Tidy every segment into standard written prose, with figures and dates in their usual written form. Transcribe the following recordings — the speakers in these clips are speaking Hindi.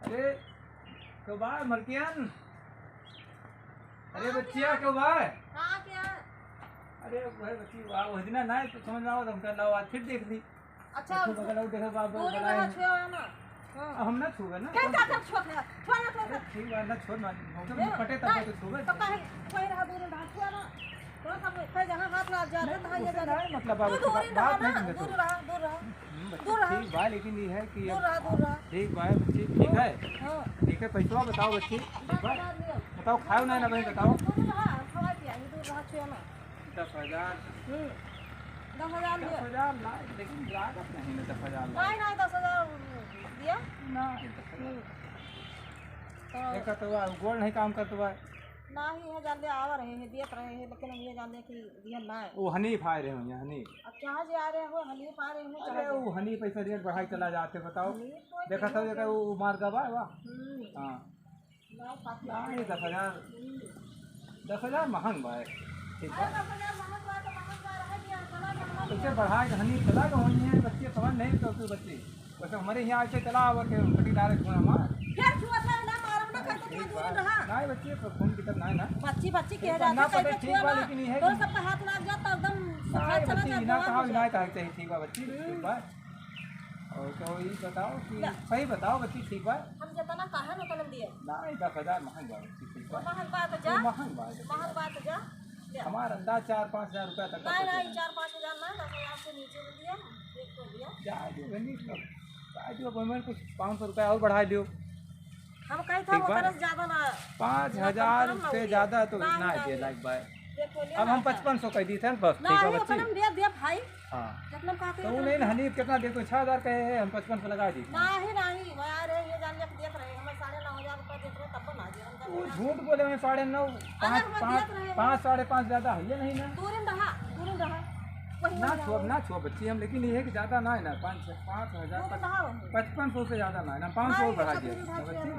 अरे क्यों बाय मलकियन। अरे बच्चिया क्यों बाय। हाँ क्या। अरे भाई बच्ची वाह वो दिन ना तो समझ में आओ तुम कर लो आज फिर देख ली। अच्छा बगल और देखो बाबू दूरी बनाए में छुआ है ना। हम ना छूगा ना क्या क्या छुआ है छुआ ना छुआ ठीक है ना छोड़ ना हम फटे तब तो छूगा तो कहीं कोई रहा दूरी में छुआ ना तो सब कोई जहां हाथ लग जाता है ये जाने मतलब बात नहीं दूर रहा दूर रहा ठीक बा लेकिन ये है कि दूर रहा ठीक बा बच्ची ठीक है हां ठीक है पैसा बताओ बच्ची ठीक बा बताओ खाओ ना ना भाई बताओ दूर रहा खवा पिया दूर रहा छुआ ना 10,000 10,000 दिया 10,000 ना लेकिन लागत नहीं ना 10,000 नहीं 10,000 दिया ना देखा तो गोल्ड नहीं काम करता है नहीं है जान दे आवा रहे हैं देख रहे हैं लेकिन हम ये जान दे कि दिया ना है वो हनी फाय रहे हो यहाँ हनी अब कहाँ से आ रहे हो हनी पा रहे हो अरे वो हनी पैसा रेट बढ़ाई चला जाते बताओ देखा था देखा वो मार का वाह हाँ नहीं 10,000 महंग भाई ठीक है पैसे बढ़ाए हनी चला तो होनी है बच्चे समझ नहीं तो फिर बच्चे वैसे हमारे यहाँ ऐसे चला हुआ के पटीदार छुआ मार फिर छुआ था ना मारब ना करते क्या दूर रहा नहीं बच्चे खून दिक्कत नहीं ना बच्ची कह जाता है कैसे छुआ ना तो सब हाथ लग जाता एकदम सफाई चला बच्ची जाता ना कहा विनाय कहा चाहिए ठीक बा बच्ची ठीक बा और तो ये बताओ कि सही बताओ बच्ची ठीक बा हम जितना कहा ना कलम दिए नहीं 10,000 महंग बा बच्ची ठीक बा महंग बात जा महंग बात जा हमारा अंदाज 4-5 हजार रुपया तक नहीं 4-5 हजार ना 10,000 से नीचे दिया एक को दिया जो कुछ 500 रुपया और बढ़ा दियो हम कही था वो तरस ज्यादा ना 5,000 से ज्यादा तो ना दे लाइक बाय अब हम 5500 कह दी थे बस ठीक है बच्ची दे भाई हां कितना कहते तो नहीं हनी कितना देखो 6,000 कहे हैं हम 5500 लगा दी नहीं मैं आ रहे ये जानने देख रहे हैं हम 9,500 रुपए देख रहे तब ना दिया वो झूठ बोले मैं 9.5 5 5.5 ज्यादा है ये नहीं ना दूर रहा ना छुआ बच्ची हम लेकिन ये है कि ज्यादा ना है ना 5,000 5500 से ज्यादा ना है ना 500 बढ़ा दिया बच्ची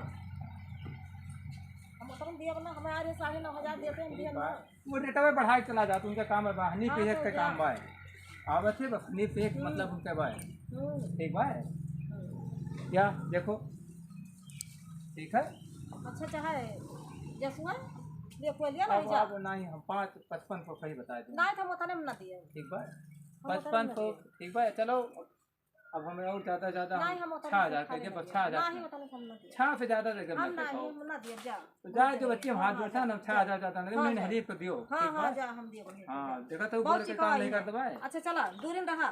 हम दिया ना हमें आ रहे 9,500 देते हैं दिया ना वो रेटवे बढ़ाई चला जाता उनका काम है हनी पे एक का काम बा आवत है बस हनी पे एक मतलब उनका बा ठीक बा क्या देखो ठीक है अच्छा चाहे जसुआ देखो लिया नहीं जा अब नहीं हम 5500 सही बता दें नहीं तो उतने में ना दिए ठीक बा 5500 ठीक बा चलो अब हमें और ज्यादा 6,000 कहिए बस 6,000 6 से ज्यादा देकर हम नहीं ना दिए जा तो जा जो बच्चे हम हाथ जोड़ता ना 6,000 ज्यादा नहीं हरीफ को दियो हां जा हम दिए हां देखा तो बोल के काम नहीं करता भाई अच्छा चला दूर में रहा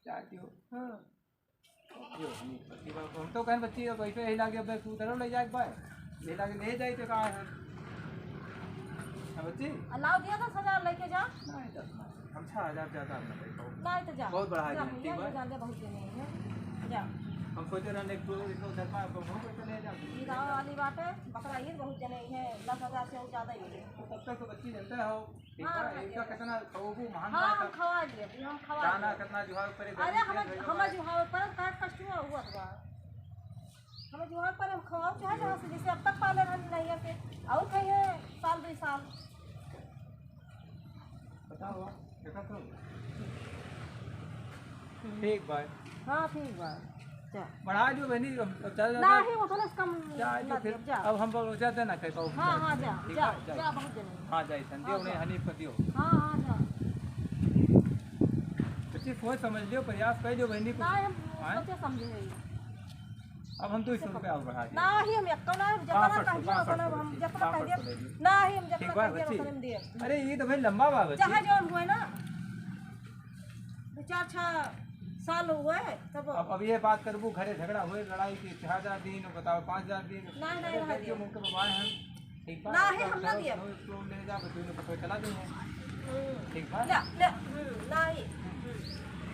जा दियो हां हम तो कहन बच्ची पैसे ही लागे अब तू धरो ले जाए भाई ले लागे ले जाए तो कहां है बच्ची अलाउ दिया 10,000 लेके जा नहीं हम 6,000 ज्यादा नहीं तो जा बहुत बढ़ा दिया ठीक है जान दे बहुत देने हैं जा हम सोचे रहने को इतना धर्मा को हम को ले जा ये गांव वाली बात है बकरा ईद बहुत जने हैं 10,000 से ज्यादा ही है तब तक तो बच्ची जानते हो ठीक है इसका कितना खाओगे महंगा हां हम खवा दिए हम खवा दाना कितना जुहार पर अरे हम जुहार पर का कष्ट हुआ था हम जुहार पर हम खवाओ चाहे जहां से जैसे अब तक पाले हम नहीं है फिर और कहीं है साल 2 साल बताओ देखा तो ठीक भाई हां ठीक भाई बढ़ा जो बहनी चल नहीं वो थोड़ा कम जा फिर अब हम ज्यादा ना कह पाओ हां जा बहुत जने हां जाई संदेव ने हनी पर दियो हां जा बच्ची सोच समझ लियो प्रयास कर लियो बहनी को नहीं हम सोचे समझे अब हम 200 रुपया और बढ़ा दिए नहीं हम एक ना जतना कहिए हम जतना कहिए नहीं हम जतना कहिए हम दे अरे ये तो भाई लंबा बा बच्ची चाहे जो हुए ना 4-6 साल हुए तब अब ये बात करबू घरे झगड़ा हुए लड़ाई की 6,000 दिन बताओ 5,000 दिन नहीं रह दियो मुंह के बाबा हैं ठीक बात नहीं हम ना दिए तो ले जा बच्चों ने पकड़ चला देंगे ठीक बात ले नहीं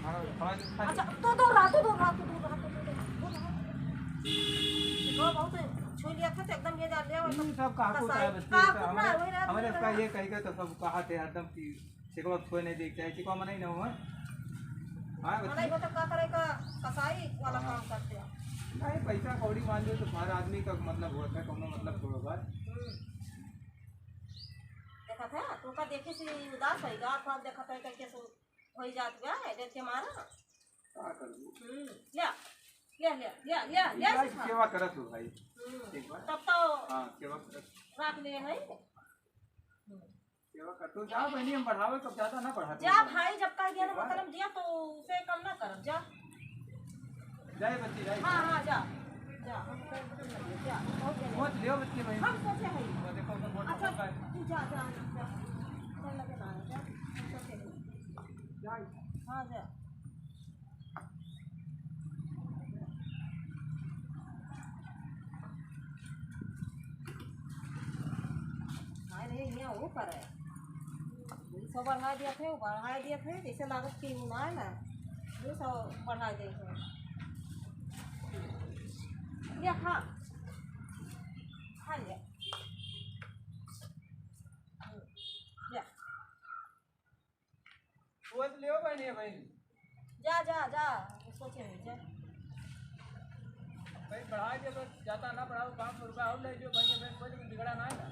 हां अच्छा तो रात वो बहुत छू लिया था तो एकदम ये डाल लिया सब कहा को है बच्चे हमारे का ये कहेगा तो सब कहा थे एकदम कि चिकवा छुए नहीं देख चाहे चिकवा मना ही ना हुआ हां बच्चे नहीं तो क्या करेगा कसाई वाला काम करते हैं नहीं पैसा कौड़ी मान लो तो हर आदमी का मतलब होता है कोनो मतलब थोड़ा बात देखा था तो का देखे से उदास है गात आप देखा था कैसे हो जात गया देख के मारा क्या करूं ले ले ले ले ले ले भाई सेवा करत हो भाई एक बार तब तो हाँ सेवा करत राख ले है सेवा कर तो जा बहनी हम बढ़ावे कब ज्यादा ना बढ़ा जा भाई जब का गया ना मोहतरम दिया तो उसे कम ना कर जा जाए बच्ची जाए हाँ हाँ जा जा हम जा पहुंच लियो बच्ची भाई हम सोचे है वो देखो उधर बहुत अच्छा अच्छा है तू जा जा जा चल लगे ना जा हम सोचे है जाए हाँ जा अरे यहाँ वो पर है 200 बढ़ा दिया थे वो बढ़ा दिए थे जैसे लागत की ना है ना 200 बढ़ा दिए थे ये खा खा ले ले वो तो लियो बहनी भाई जा जा जा सोचे नहीं जा भाई बढ़ा दिया तो ज्यादा ना बढ़ाओ 500 रुपया और ले लियो भाई मैं कोई बिगड़ा ना है ना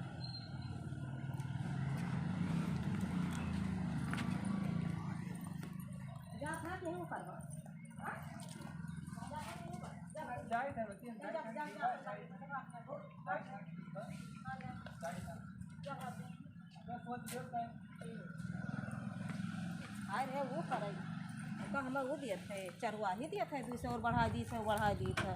जा खा के वो करवा जाए था बच्ची हम जा जा जा अरे वो करे का हमें वो दिए थे चरवा ही दिए थे 200 और बढ़ा दी 100 बढ़ा दी थे